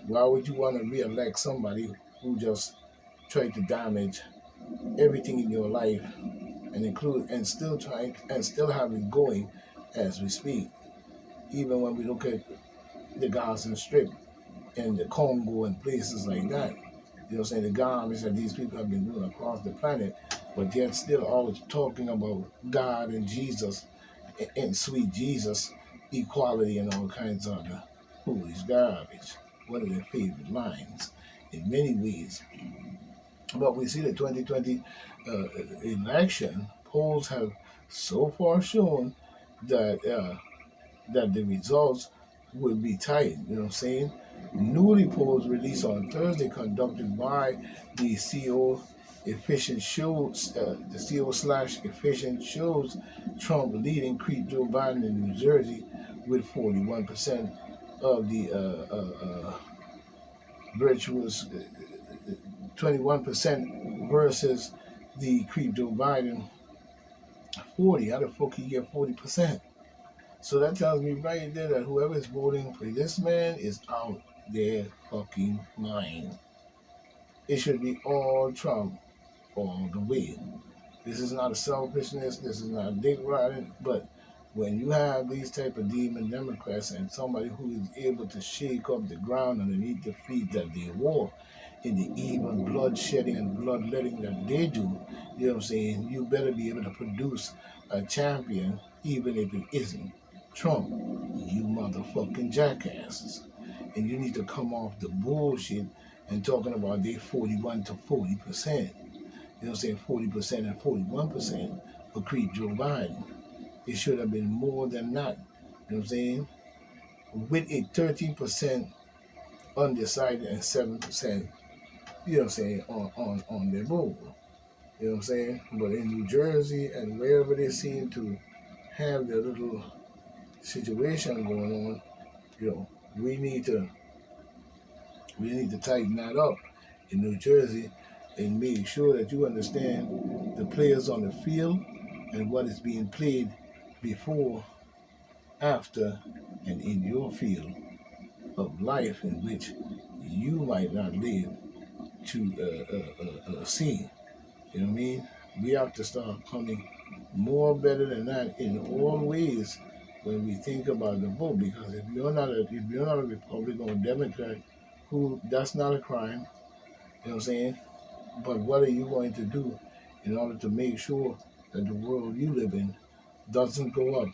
Why would you want to re-elect somebody who just tried to damage everything in your life and include and still trying and still have it going as we speak? Even when we look at the Gaza Strip and the Congo and places like that, you know, saying the garbage that these people have been doing across the planet, but yet still always talking about God and Jesus and sweet Jesus, equality and all kinds of other foolish garbage. One of their favorite lines in many ways. But we see the 2020 election polls have so far shown that that the results will be tight. You know what I'm saying? New polls released on Thursday, conducted by the CO efficient shows, the CO slash efficient shows Trump leading creep Joe Biden in New Jersey with 41% of the virtuous 21% versus the creep Joe Biden 40. How the fuck he get 40%? So that tells me right there that whoever is voting for this man is out their fucking mind. It should be all Trump all the way. This is not a selfishness. This is not dick riding. But when you have these type of demon Democrats and somebody who is able to shake up the ground underneath the feet that they walk in the evil bloodshedding and bloodletting that they do, you know what I'm saying? You better be able to produce a champion, even if it isn't Trump. You motherfucking jackasses. And you need to come off the bullshit and talking about they 41 to 40%. You know what I'm saying? 40% and 41% for creep Joe Biden. It should have been more than that. You know what I'm saying? With a 13% undecided and 7%, you know what I'm saying, on their vote. You know what I'm saying? But in New Jersey and wherever they seem to have their little situation going on, you know, we need to we need to tighten that up in New Jersey and make sure that you understand the players on the field and what is being played before, after, and in your field of life in which you might not live to see. You know what I mean? We have to start coming more better than that in all ways when we think about the vote. Because if you're not a Republican or Democrat, who that's not a crime. You know what I'm saying? But what are you going to do in order to make sure that the world you live in doesn't go up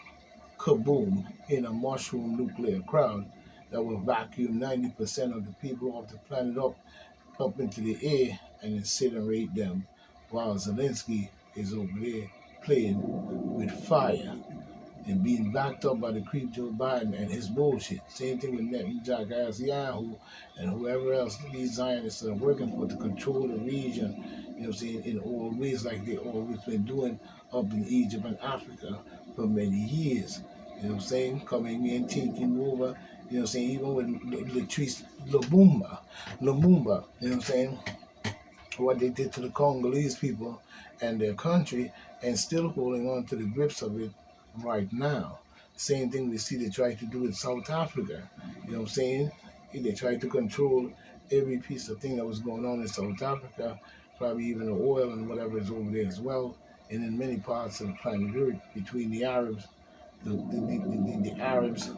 kaboom in a mushroom nuclear crowd that will vacuum 90% of the people off the planet up into the air and incinerate them while Zelensky is over there playing with fire and being backed up by the creep Joe Biden and his bullshit. Same thing with Netanyahu and whoever else these Zionists are working for to control the region, you know what I'm saying, in all ways like they always been doing up in Egypt and Africa for many years. You know what I'm saying? Coming in, taking over, you know what I'm saying, even with Latrice Lumumba, you know what I'm saying? What they did to the Congolese people and their country and still holding on to the grips of it right now. Same thing we see they try to do in South Africa. You know what I'm saying? They tried to control every piece of thing that was going on in South Africa, probably even the oil and whatever is over there as well, and in many parts of the planet Earth between the Arabs, the Arabs,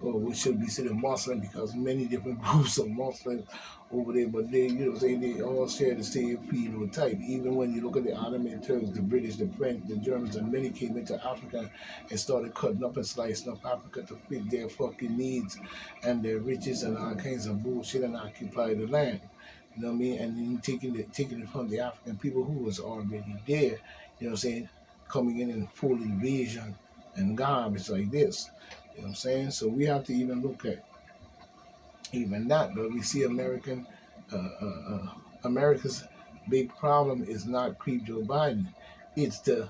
or we should be saying Muslim because many different groups of Muslims over there, but they, you know, they all share the same phenotype. Even when you look at the Ottoman Turks, the British, the French, the Germans, and many came into Africa and started cutting up and slicing up Africa to fit their fucking needs and their riches and all kinds of bullshit and occupy the land. You know what I mean? And then taking it from the African people who was already there, you know what I'm saying, coming in full invasion and garbage like this. You know what I'm saying? So we have to even look at even that. But we see America's big problem is not creep Joe Biden. It's the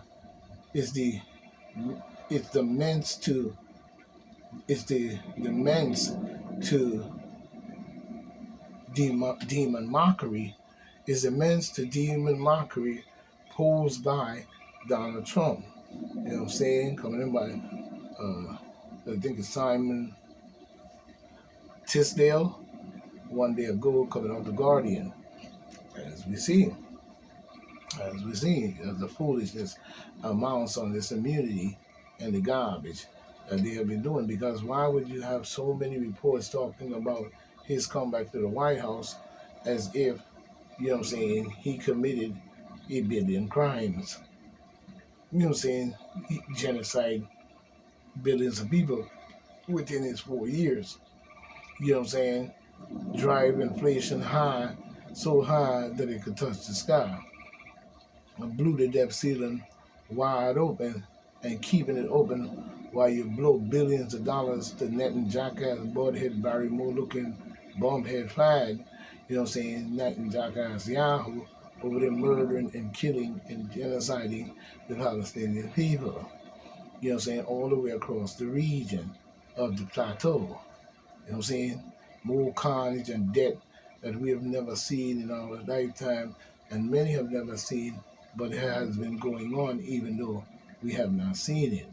it's the it's the means to it's the means to demon mockery is the means to demon mockery posed by Donald Trump. You know what I'm saying? Coming in by I think it's Simon Tisdale. one day ago coming out the Guardian, as we see, as the foolishness amounts on this immunity and the garbage that they have been doing. Because why would you have so many reports talking about his comeback to the White House as if, you know what I'm saying, he committed a billion crimes? You know what I'm saying? Genocide billions of people within his 4 years. You know what I'm saying? Drive inflation high, so high that it could touch the sky. Blew the debt ceiling wide open and keeping it open while you blow billions of dollars to netting jackass, butt-head, Barrymore looking bumphead flag. You know what I'm saying? Netting jackass Yahoo over there murdering and killing and genociding the Palestinian people. You know what I'm saying? All the way across the region of the plateau. You know what I'm saying? More carnage and death that we have never seen in our lifetime, and many have never seen, but it has been going on even though we have not seen it.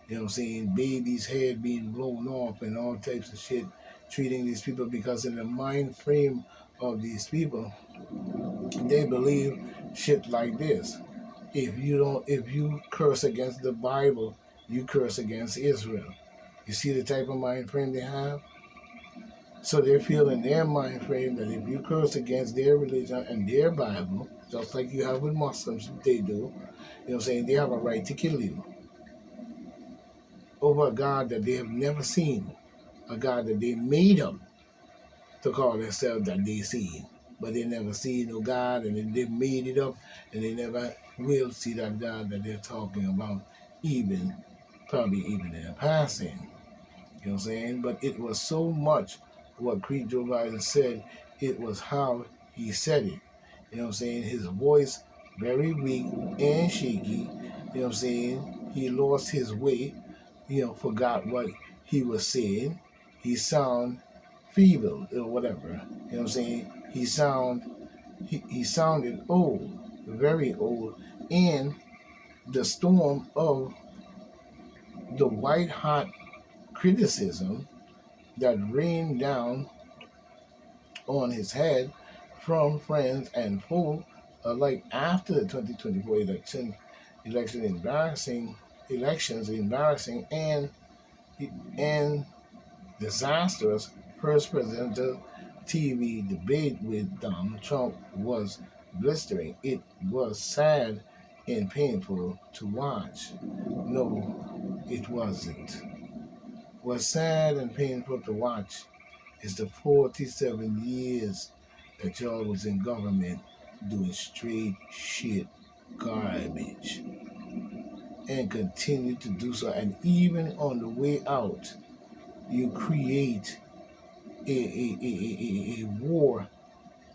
You know what I'm saying? Babies' head being blown off and all types of shit, treating these people because in the mind frame of these people, they believe shit like this. If you curse against the Bible, you curse against Israel. You see the type of mind frame they have? So they feel in their mind frame that if you curse against their religion and their Bible, just like you have with Muslims, they do, you know what I'm saying, they have a right to kill you over a God that they have never seen, a God that they made up to call themselves that they see. But they never see no God, and they made it up, and they never will see that God that they're talking about, probably even in passing. You know what I'm saying? But it was so much what Creed Joe Biden said, it was how he said it. You know what I'm saying? His voice very weak and shaky. You know what I'm saying? He lost his way, forgot what he was saying. He sound feeble or whatever. You know what I'm saying? He sounded old, very old, and the storm of the white hot criticism that rained down on his head from friends and foe, like after the 2024 elections embarrassing and disastrous first presidential TV debate with Donald Trump was blistering. It was sad and painful to watch. No, it wasn't. What's sad and painful to watch is the 47 years that y'all was in government doing straight shit garbage and continue to do so. And even on the way out, you create a war,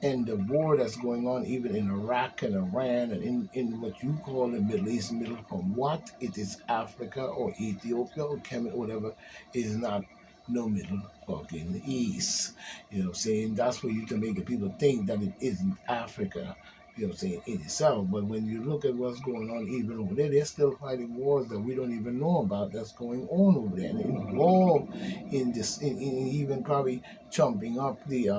and the war that's going on even in Iraq and Iran and in what you call the Middle East, from what it is Africa or Ethiopia or Kemet, whatever, is not no Middle fucking East. You know what I'm saying? That's for you to make the people think that it isn't Africa, you know what I'm saying, in itself. But when you look at what's going on even over there, they're still fighting wars that we don't even know about that's going on over there and involved in this, in even probably chomping up the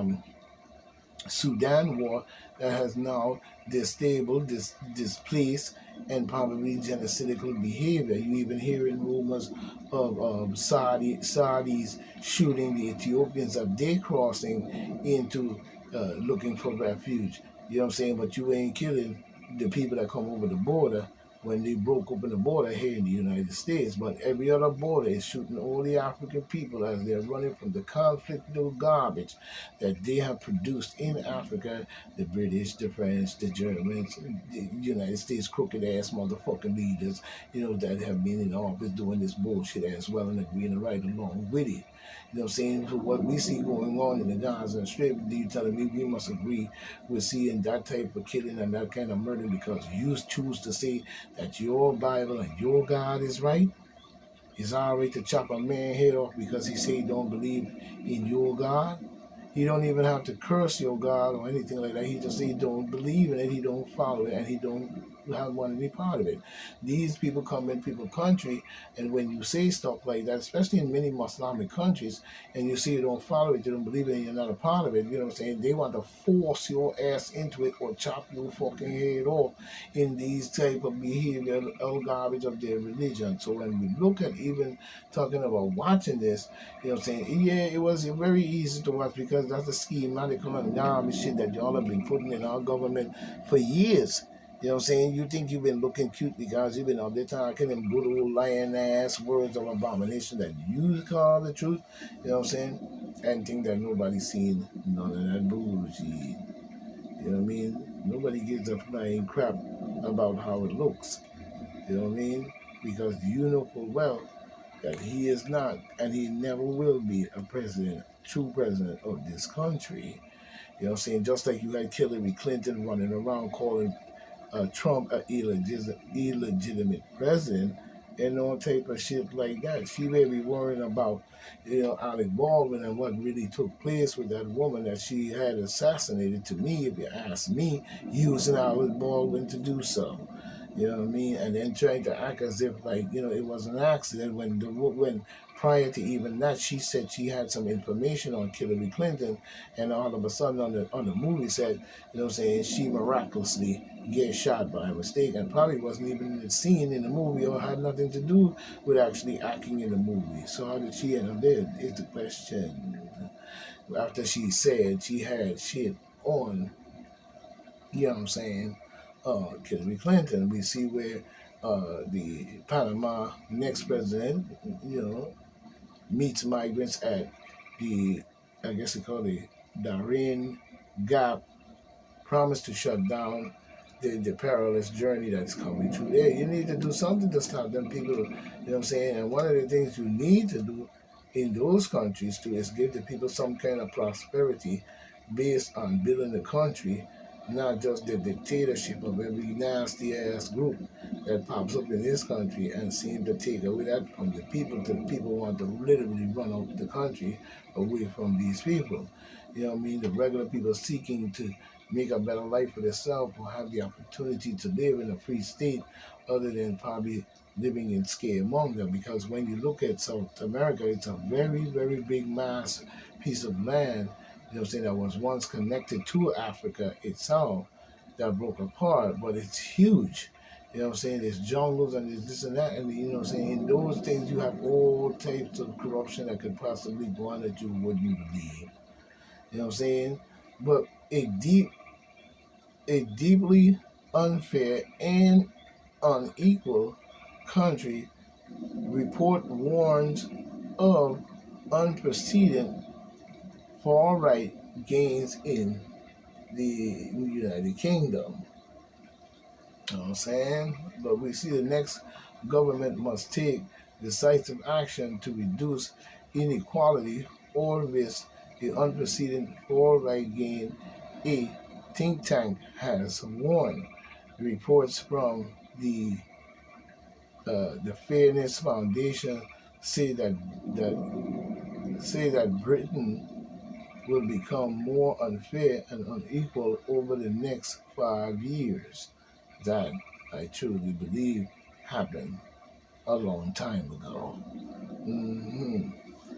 Sudan war that has now displaced, and probably genocidal behavior. You even hearing rumors of Saudis shooting the Ethiopians up they crossing into looking for refuge. You know what I'm saying? But you ain't killing the people that come over the border when they broke open the border here in the United States. But every other border is shooting all the African people as they're running from the conflictual garbage that they have produced in Africa, the British, the French, the Germans, the United States crooked ass motherfucking leaders, that have been in office doing this bullshit as well and agreeing right along with it. You know what I'm saying? So what we see going on in the Gaza Strip, you telling me we must agree with seeing that type of killing and that kind of murder because you choose to say that your Bible and your God is right? It's all right to chop a man head off because he say he don't believe in your God? He don't even have to curse your God or anything like that. He just say he don't believe in it, he don't follow it, and he don't have one any part of it. These people come in people's country, and when you say stuff like that, especially in many Islamic countries, and you see you don't follow it, you don't believe it, and you're not a part of it, you know what I'm saying? They want to force your ass into it or chop your fucking head off in these type of behavior, garbage of their religion. So when we look at even talking about watching this, you know what I'm saying? Yeah, it was very easy to watch because that's the schematical and garbage shit that y'all have been putting in our government for years. You know what I'm saying? You think you've been looking cute because you've been out there talking them good old lying ass words of abomination that you call the truth. You know what I'm saying? And think that nobody's seen none of that bullshit. You know what I mean? Nobody gives a flying crap about how it looks. You know what I mean? Because you know full well that he is not and he never will be a president, true president of this country. You know what I'm saying? Just like you had Hillary Clinton running around calling Trump an illegitimate president and all type of shit like that. She may be worrying about, Alec Baldwin and what really took place with that woman that she had assassinated, to me, if you ask me, using Alec Baldwin to do so. You know what I mean? And then trying to act as if like, it was an accident when prior to even that she said she had some information on Hillary Clinton, and all of a sudden on the movie said, she miraculously get shot by mistake and probably wasn't even in the scene in the movie or had nothing to do with actually acting in the movie. So how did she end up there is the question. After she said she had shit on, you know what I'm saying, Hillary Clinton, we see where the Panama next president, meets migrants at the, I guess they call it Darien Gap, promised to shut down the perilous journey that's coming through there. You need to do something to stop them people, you know what I'm saying? And one of the things you need to do in those countries too is give the people some kind of prosperity based on building the country, not just the dictatorship of every nasty ass group that pops up in this country and seem to take away that from the people till the people want to literally run out the country away from these people. You know what I mean? The regular people seeking to make a better life for themselves or have the opportunity to live in a free state other than probably living in scaremonger. Because when you look at South America, it's a very, very big mass piece of land, that was once connected to Africa itself that broke apart, but it's huge. There's jungles and there's this and that, and in those things you have all types of corruption that could possibly go on that you wouldn't believe. You know what I'm saying? But a deeply unfair and unequal country report warns of unprecedented far-right gains in the United Kingdom. You know what I'm saying? But we see the next government must take decisive action to reduce inequality or risk the unprecedented far-right gain, a think tank has warned. Reports from the Fairness Foundation say that Britain will become more unfair and unequal over the next 5 years. That I truly believe happened a long time ago.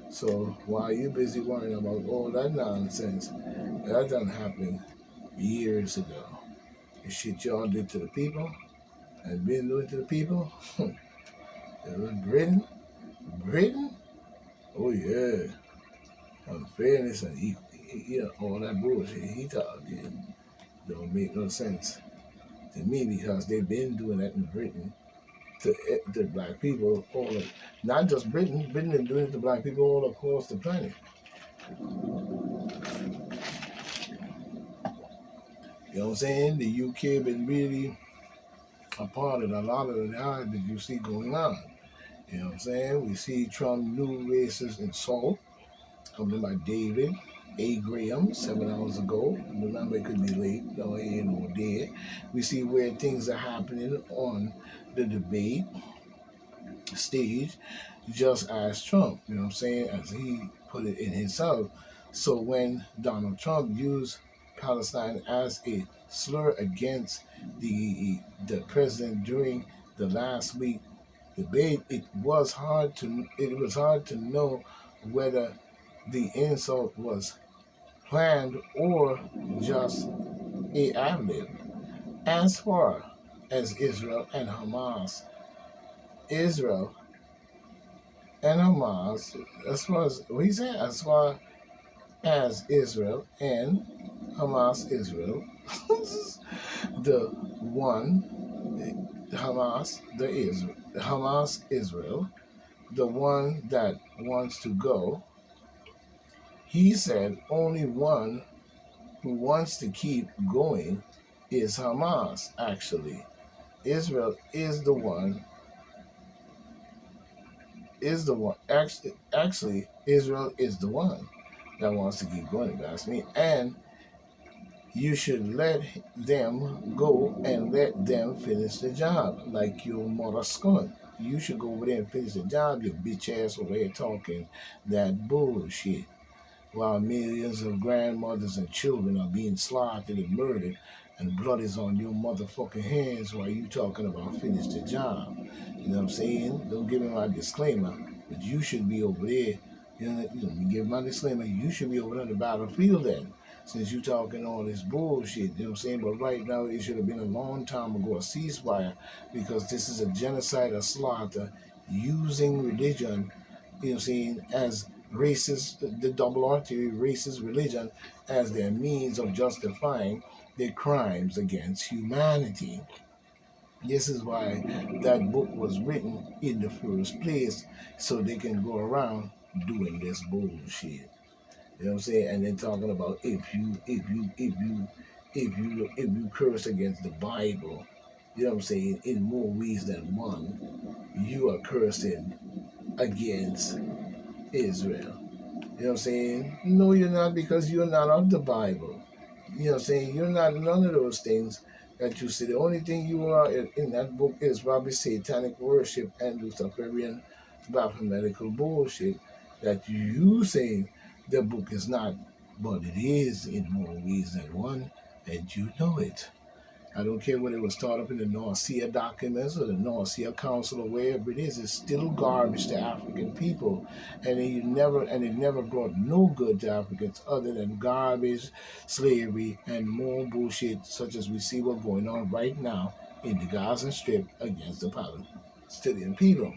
So while you're busy worrying about all that nonsense, that done happened years ago. The shit y'all did to the people and been doing to the people. Britain? Britain? Oh yeah. Unfairness and all that bullshit he talking don't make no sense to me because they've been doing that in Britain to black people not just Britain. Britain been doing it to black people all across the planet. You know what I'm saying? The UK been really a part of a lot of the odds that you see going on. You know what I'm saying? We see Trump new racist insult coming by David A. Graham 7 hours ago. Remember, it could be late. No, he ain't no dead. We see where things are happening on the debate stage, just as Trump, you know what I'm saying, as he put it in himself. So when Donald Trump used Palestine as a slur against the president during the last week debate, it was hard to know whether the insult was planned or just a ad lib. As far as Israel and Hamas, as far as what he said, as far as Israel and Israel, the one Hamas Israel, the one that wants to go. He said only one who wants to keep going is Hamas. Actually, Israel is the one. Actually, Israel is the one that wants to keep going. If you ask me, and you should let them go and let them finish the job, like your mother scorn. You should go over there and finish the job, you bitch ass over here talking that bullshit. While millions of grandmothers and children are being slaughtered and murdered, and blood is on your motherfucking hands while you talking about finish the job. You know what I'm saying? Don't give me my disclaimer, but you should be over there. Give my disclaimer. You should be over on the battlefield then, since you talking all this bullshit. You know what I'm saying? But right now, it should have been a long time ago a ceasefire, because this is a genocide, a slaughter, using religion. You know what I'm saying? As racist, the double artery racist religion as their means of justifying their crimes against humanity. This is why that book was written in the first place, so they can go around doing this bullshit. You know what I'm saying? And then talking about if you curse against the Bible, you know what I'm saying, in more ways than one, you are cursing against Israel. You know what I'm saying? No, you're not, because you're not of the Bible. You know what I'm saying? You're not none of those things that you see. The only thing you are in that book is probably satanic worship and Luciferian mathematical bullshit that you say the book is not, but it is in more ways than one, and you know it. I don't care whether it was taught up in the Nicaea documents or the Nicaea Council or wherever it is. It's still garbage to African people, and it never brought no good to Africans other than garbage, slavery, and more bullshit such as we see what's going on right now in the Gaza Strip against the Palestinian people.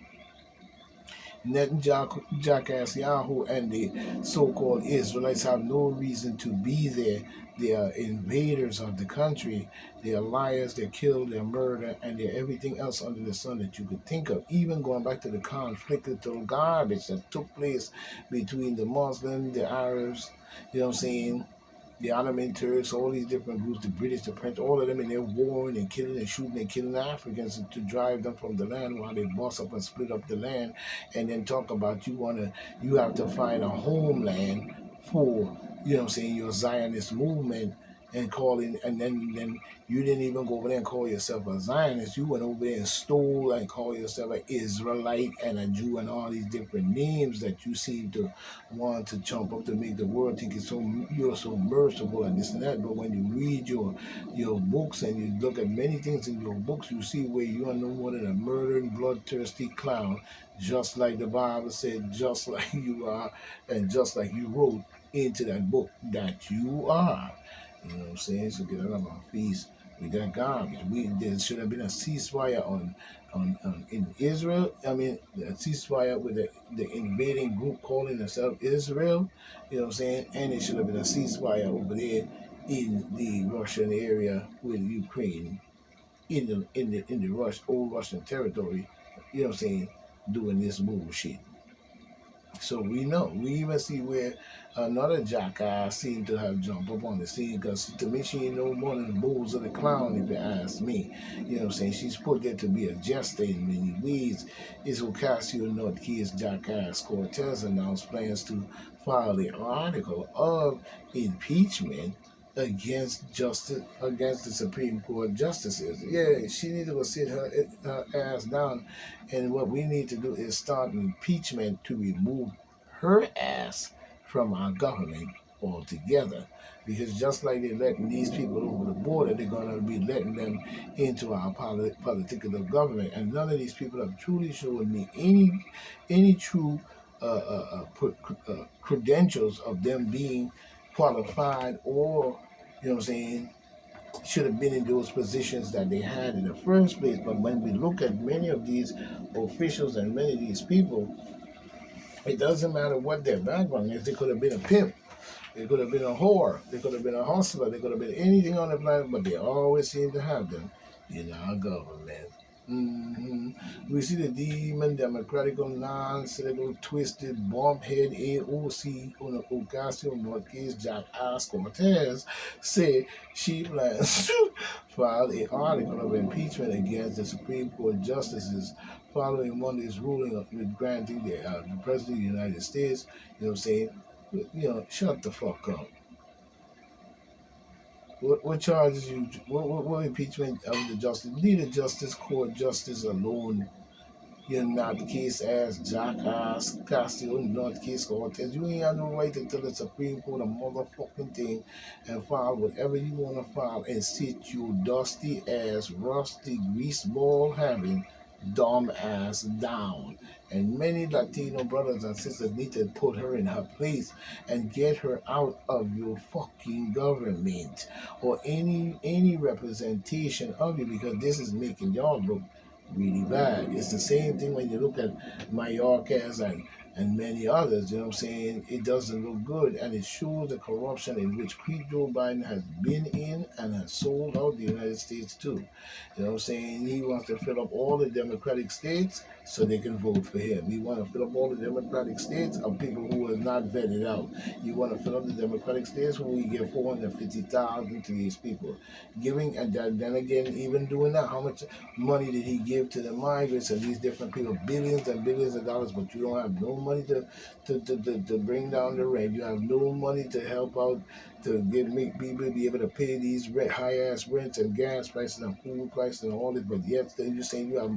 Netanyahu and the so-called Israelites have no reason to be there. They are invaders of the country. They are liars. They kill. They murder, and they're everything else under the sun that you could think of. Even going back to the conflictual garbage that took place between the Muslims, the Arabs. You know what I'm saying? The Ottoman Turks, all these different groups, the British, the French, all of them, and they're warring and killing and shooting and killing Africans to drive them from the land while they boss up and split up the land, and then talk about you have to find a homeland for, you know what I'm saying, your Zionist movement, and then you didn't even go over there and call yourself a Zionist. You went over there and stole and called yourself an Israelite and a Jew and all these different names that you seem to want to chump up to make the world think you're so merciful and this and that. But when you read your books and you look at many things in your books, you see where you are no more than a murdering, bloodthirsty clown, just like the Bible said, just like you are, and just like you wrote into that book that you are. You know what I'm saying? So get out of my face with that garbage. There should have been a ceasefire on in Israel. I mean, a ceasefire with the invading group calling themselves Israel. You know what I'm saying? And it should have been a ceasefire over there in the Russian area with Ukraine, in the old Russian territory. You know what I'm saying? Doing this bullshit. So we even see where another jackass seemed to have jumped up on the scene, because to me she ain't no more than the bulls of the clown, if you ask me. You know what I'm saying? She's put there to be a jester in many ways. Is Ocasio-Cortez jackass Cortez announced plans to file the article of impeachment against the Supreme Court justices. Yeah, she needs to go sit her ass down, and what we need to do is start an impeachment to remove her ass from our government altogether. Because just like they're letting these people over the border, they're going to be letting them into our political government. And none of these people have truly shown me any true credentials of them being qualified or, you know what I'm saying, should have been in those positions that they had in the first place. But when we look at many of these officials and many of these people, it doesn't matter what their background is. They could have been a pimp. They could have been a whore. They could have been a hustler. They could have been anything on the planet, but they always seem to have them in our government. hmm We see the demon, democratical, non-cynical, twisted, bomb-head AOC Ocasio Northcase Jack Cortez said she plans to file an article of impeachment against the Supreme Court justices following Monday's ruling with granting the President of the United States, you know, saying, shut the fuck up. What charges you? What impeachment of the justice? Leave the justice court justice alone. You're not case ass jackass Castillo, not case Cortez. You ain't have no right to tell the Supreme Court a motherfucking thing and file whatever you want to file and sit your dusty ass, rusty greaseball having dumb ass down. And many Latino brothers and sisters need to put her in her place and get her out of your fucking government or any representation of you, because this is making y'all look really bad. It's the same thing when you look at Mayorkas and many others, you know what I'm saying? It doesn't look good, and it shows the corruption in which Joe Biden has been in and has sold out the United States too. You know what I'm saying? He wants to fill up all the Democratic states so they can vote for him. He wants to fill up all the Democratic states of people who are not vetted out. You want to fill up the Democratic states where we get 450,000 to these people. Giving, and then again, even doing that, how much money did he give to the migrants and these different people? Billions and billions of dollars, but you don't have no money to bring down the rent. You have no money to help out to make people be able to pay these high ass rents and gas prices and food prices and all this. But yet then you're saying you have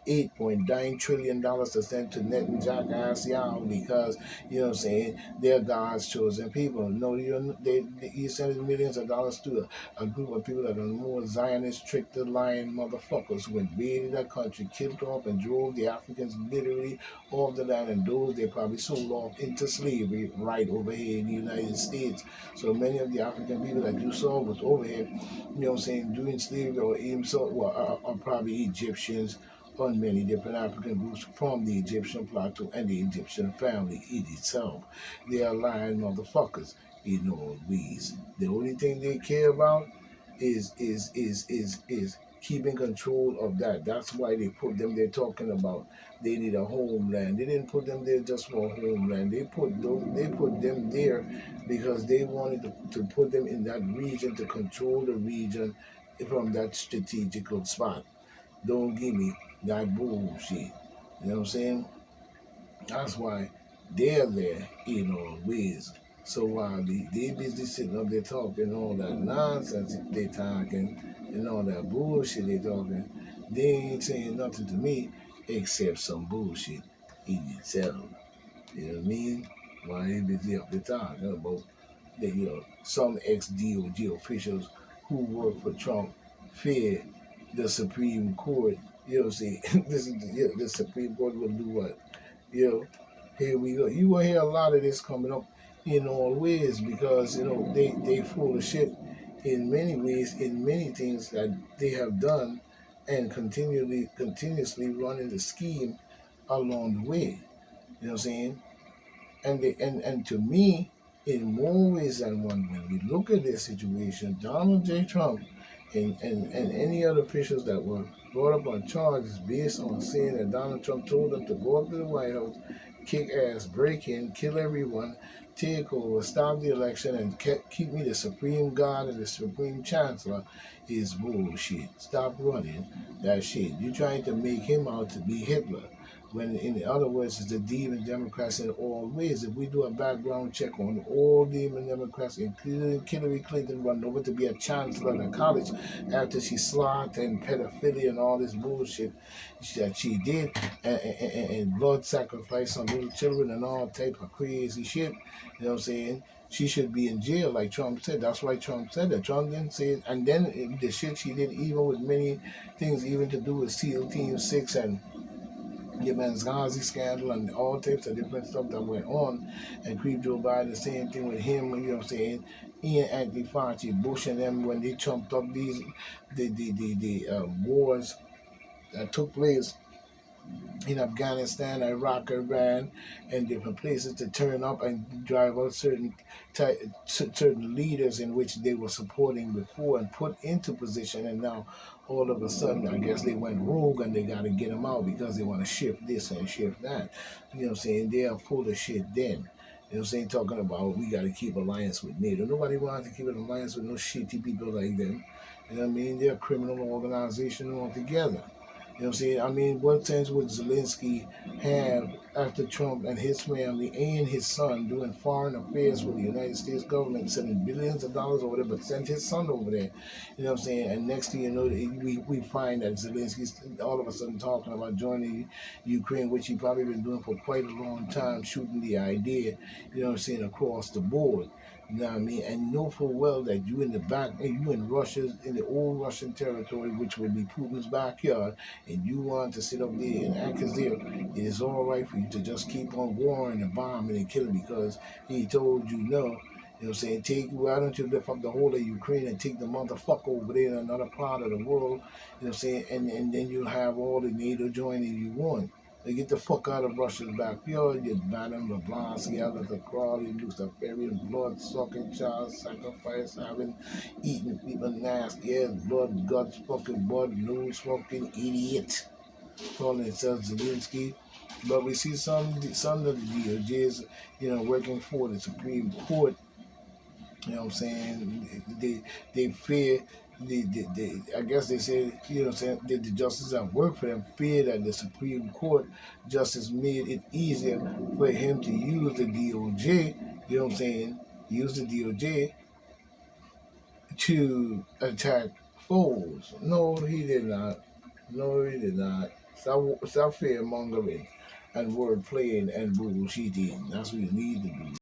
$8.9 trillion to send to net and jackass y'all because, you know what I'm saying, they're God's chosen people. No, you're sending millions of dollars to a group of people that are more Zionist, tricked the lion motherfuckers who invaded that country, killed off and drove the Africans literally off the land, and those they probably sold off into slavery right over here in the United States. So many of the African people that you saw was over here, you know what I'm saying, doing slavery or even so are probably Egyptians on many different African groups from the Egyptian plateau and the Egyptian family in itself. They are lying motherfuckers in all ways. The only thing they care about is keeping control of that. That's why they put them there talking about they need a homeland. They didn't put them there just for a homeland. They put them there because they wanted to put them in that region to control the region from that strategical spot. Don't give me that bullshit. You know what I'm saying? That's why they're there in all ways. So while they busy sitting up there talking all that nonsense they talking and all that bullshit they talking, they ain't saying nothing to me except some bullshit in itself. You know what I mean? While they busy up there talking about some ex-DOJ officials who work for Trump fear the Supreme Court. You know what I'm saying? The Supreme Court will do what? Here we go. You will hear a lot of this coming up in all ways because, they full of shit in many ways, in many things that they have done and continuously running the scheme along the way. You know what I'm saying? And to me, in more ways than one, when we look at this situation, Donald J. Trump and any other officials that were brought up on charges based on saying that Donald Trump told them to go up to the White House, kick ass, break in, kill everyone, take over, stop the election, and keep me the supreme God and the supreme chancellor is bullshit. Stop running that shit. You're trying to make him out to be Hitler when in other words it's the demon Democrats in all ways. If we do a background check on all demon Democrats, including Hillary Clinton running over to be a chancellor at college after she slaughtered and pedophilia and all this bullshit that she did and blood sacrifice on little children and all type of crazy shit, you know what I'm saying? she should be in jail, like Trump said. That's why Trump said that. Trump didn't say it. And then the shit she did, even with many things, even to do with SEAL Team 6 and the Benghazi scandal and all types of different stuff that went on, and Creep Joe Biden, the same thing with him, you know what I'm saying? Ian Anthony Fauci, Bush and them, when they trumped up these, the wars that took place in Afghanistan, Iraq, Iran, and different places to turn up and drive out certain leaders in which they were supporting before and put into position, and now all of a sudden, I guess they went rogue and they got to get them out because they want to shift this and shift that. You know what I'm saying? They are full of shit then. You know what I'm saying? Talking about we got to keep alliance with NATO. Nobody wants to keep an alliance with no shitty people like them. You know what I mean? They're a criminal organization altogether. You know what I'm saying? I mean, what sense would Zelensky have after Trump and his family and his son doing foreign affairs with the United States government, sending billions of dollars over there, but sent his son over there? You know what I'm saying? And next thing you know, we find that Zelensky's all of a sudden talking about joining Ukraine, which he probably been doing for quite a long time, shooting the idea, you know what I'm saying, across the board. You know what I mean? And know full well that you in the back, and you in Russia, in the old Russian territory, which would be Putin's backyard, and you want to sit up there and act as if it is all right for you to just keep on warring and bombing and killing because he told you no. You know what I'm saying? Why don't you lift up the whole of Ukraine and take the motherfucker over there in another part of the world? You know what I'm saying? And then you have all the NATO joining you want. They get the fuck out of Russia's backyard. You Bannon, Blonsky, Alistair Crowley, Luciferian, blood sucking, child sacrifice, having eating people nasty ass, blood, guts, fucking blood, news, fucking idiot. Calling himself Zelensky. But we see some of the DOJs, you know, working for the Supreme Court. You know what I'm saying? They fear I guess they say, you know what I'm saying, the justices that work for them fear that the Supreme Court justice made it easier for him to use the DOJ, you know what I'm saying, use the DOJ to attack foes. No, he did not. No, he did not. Stop fear mongering and word playing and bullshitting. That's what you need to do.